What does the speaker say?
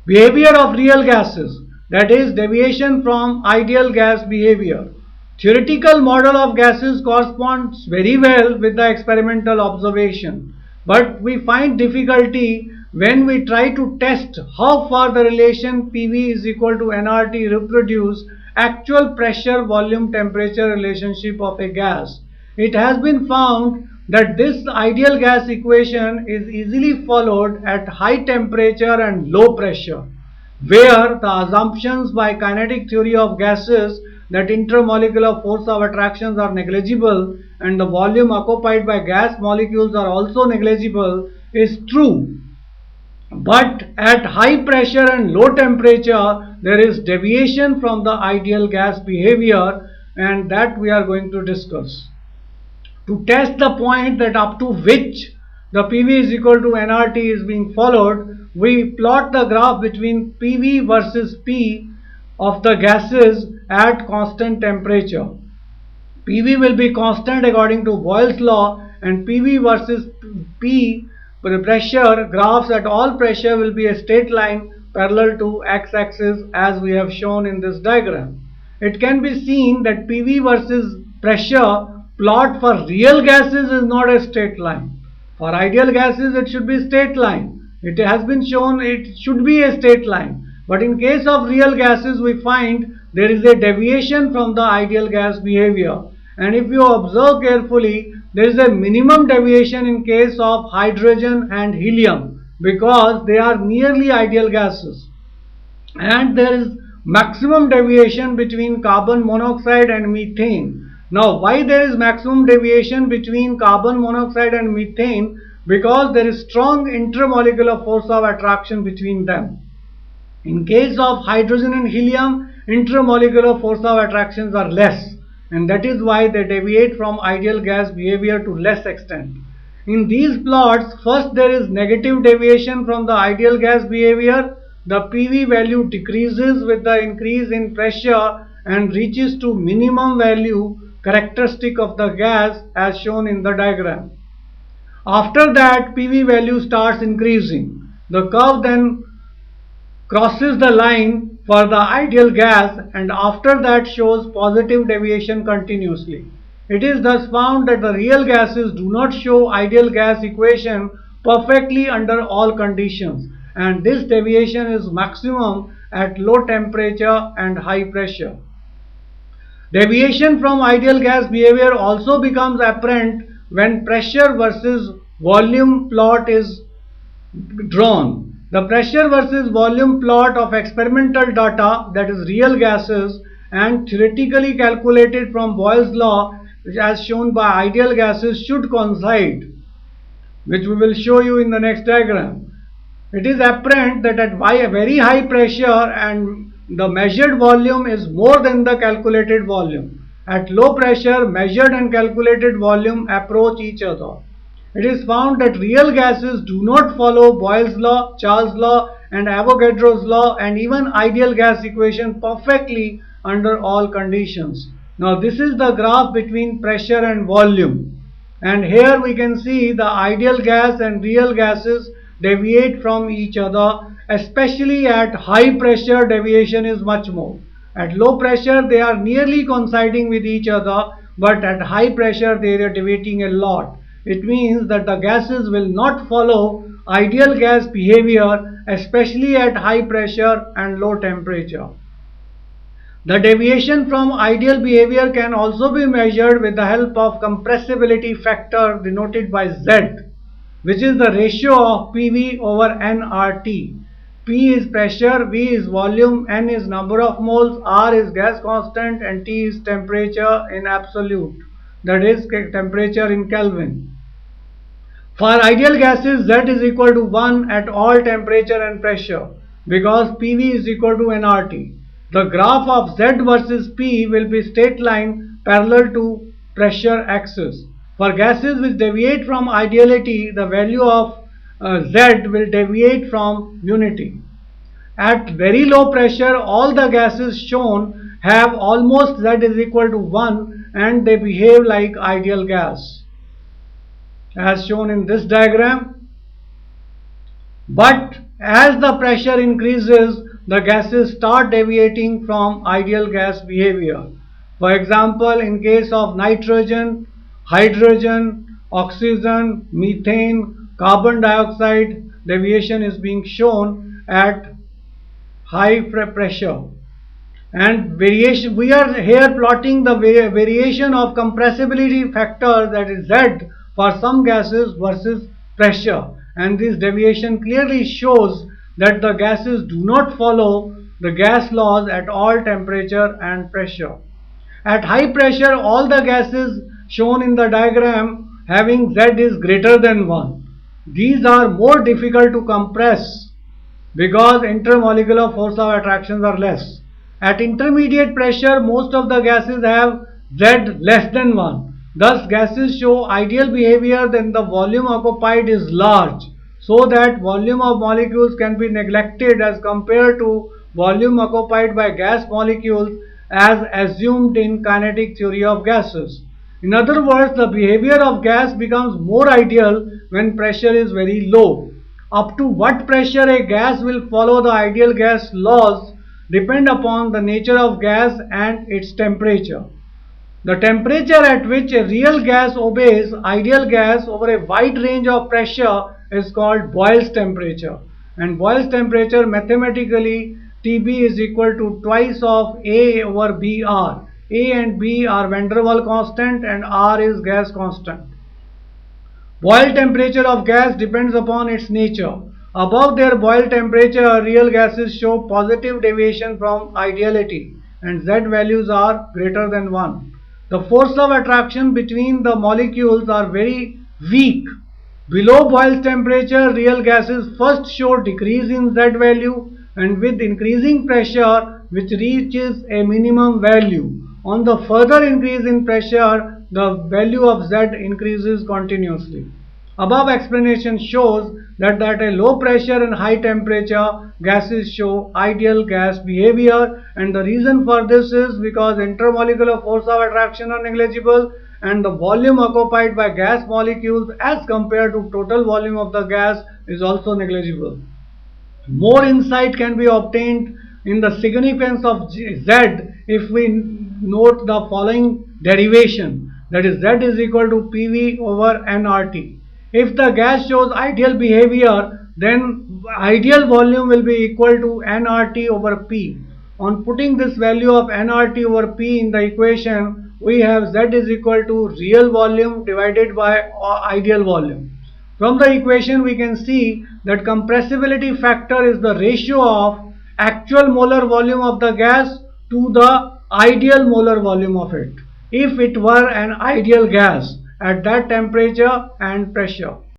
Behavior of real gases, that is deviation from ideal gas behavior. Theoretical model of gases corresponds very well with the experimental observation, but we find difficulty when we try to test how far the relation PV is equal to nRT reproduce actual pressure volume temperature relationship of a gas. It has been found that this ideal gas equation is easily followed at high temperature and low pressure, where the assumptions by kinetic theory of gases that intermolecular force of attractions are negligible and the volume occupied by gas molecules are also negligible is true. But at high pressure and low temperature there is deviation from the ideal gas behavior, and that we are going to discuss. To test the point that up to which the PV is equal to nRT is being followed, we plot the graph between PV versus P of the gases at constant temperature. PV will be constant according to Boyle's law, and PV versus P pressure graphs at all pressure will be a straight line parallel to x-axis as we have shown in this diagram. It can be seen that PV versus pressure plot for real gases is not a straight line. For ideal gases it should be straight line. It has been shown it should be a straight line. But in case of real gases we find there is a deviation from the ideal gas behavior. And if you observe carefully, there is a minimum deviation in case of hydrogen and helium because they are nearly ideal gases. And there is maximum deviation between carbon monoxide and methane. Now, why there is maximum deviation between carbon monoxide and methane? Because there is strong intermolecular force of attraction between them. In case of hydrogen and helium, intermolecular force of attractions are less, and that is why they deviate from ideal gas behavior to less extent. In these plots, first there is negative deviation from the ideal gas behavior. The PV value decreases with the increase in pressure and reaches to minimum value characteristic of the gas as shown in the diagram. After that, PV value starts increasing. The curve then crosses the line for the ideal gas and after that shows positive deviation continuously. It is thus found that the real gases do not show ideal gas equation perfectly under all conditions, and this deviation is maximum at low temperature and high pressure. Deviation from ideal gas behavior also becomes apparent when pressure versus volume plot is drawn. The pressure versus volume plot of experimental data, that is real gases, and theoretically calculated from Boyle's law as shown by ideal gases should coincide, which we will show you in the next diagram. It is apparent that at very high pressure and the measured volume is more than the calculated volume. At low pressure, measured and calculated volume approach each other. It is found that real gases do not follow Boyle's law, Charles' law and Avogadro's law and even ideal gas equation perfectly under all conditions. Now this is the graph between pressure and volume, and here we can see the ideal gas and real gases deviate from each other, especially at high pressure deviation is much more. At low pressure they are nearly coinciding with each other, but at high pressure they are deviating a lot. It means that the gases will not follow ideal gas behavior, especially at high pressure and low temperature. The deviation from ideal behavior can also be measured with the help of compressibility factor denoted by Z, which is the ratio of PV over nRT. P is pressure, V is volume, N is number of moles, R is gas constant and T is temperature in absolute, that is temperature in Kelvin. For ideal gases, Z is equal to 1 at all temperature and pressure because PV is equal to nRT. The graph of Z versus P will be straight line parallel to pressure axis. For gases which deviate from ideality, the value of Z will deviate from unity. At very low pressure, all the gases shown have almost Z is equal to 1 and they behave like ideal gas, as shown in this diagram. But as the pressure increases, the gases start deviating from ideal gas behavior. For example, in case of nitrogen, hydrogen, oxygen, methane, carbon dioxide, deviation is being shown at high pressure. And variation, we are here plotting the variation of compressibility factor, that is Z, for some gases versus pressure, and this deviation clearly shows that the gases do not follow the gas laws at all temperature and pressure. At high pressure, all the gases shown in the diagram having Z is greater than 1. These are more difficult to compress because intermolecular force of attractions are less. At intermediate pressure, most of the gases have Z less than 1. Thus, gases show ideal behavior when the volume occupied is large, so that volume of molecules can be neglected as compared to volume occupied by gas molecules as assumed in kinetic theory of gases. In other words, the behavior of gas becomes more ideal when pressure is very low. Up to what pressure a gas will follow the ideal gas laws depend upon the nature of gas and its temperature. The temperature at which a real gas obeys ideal gas over a wide range of pressure is called Boyle's temperature. And Boyle's temperature, mathematically, Tb is equal to twice of A over Br. A and B are van der Waals constant and R is gas constant. Boil temperature of gas depends upon its nature. Above their boil temperature, real gases show positive deviation from ideality and Z values are greater than 1. The force of attraction between the molecules are very weak. Below Boyle's temperature, real gases first show decrease in Z value, and with increasing pressure, which reaches a minimum value. On the further increase in pressure, the value of Z increases continuously. Above explanation shows that at a low pressure and high temperature, gases show ideal gas behavior, and the reason for this is because intermolecular force of attraction are negligible and the volume occupied by gas molecules as compared to total volume of the gas is also negligible. More insight can be obtained in the significance of Z if we note the following derivation, that is Z is equal to PV over nRT. If the gas shows ideal behavior, then ideal volume will be equal to nRT over P. On putting this value of nRT over P in the equation, we have Z is equal to real volume divided by ideal volume. From the equation we can see that compressibility factor is the ratio of actual molar volume of the gas to the ideal molar volume of it, if it were an ideal gas at that temperature and pressure.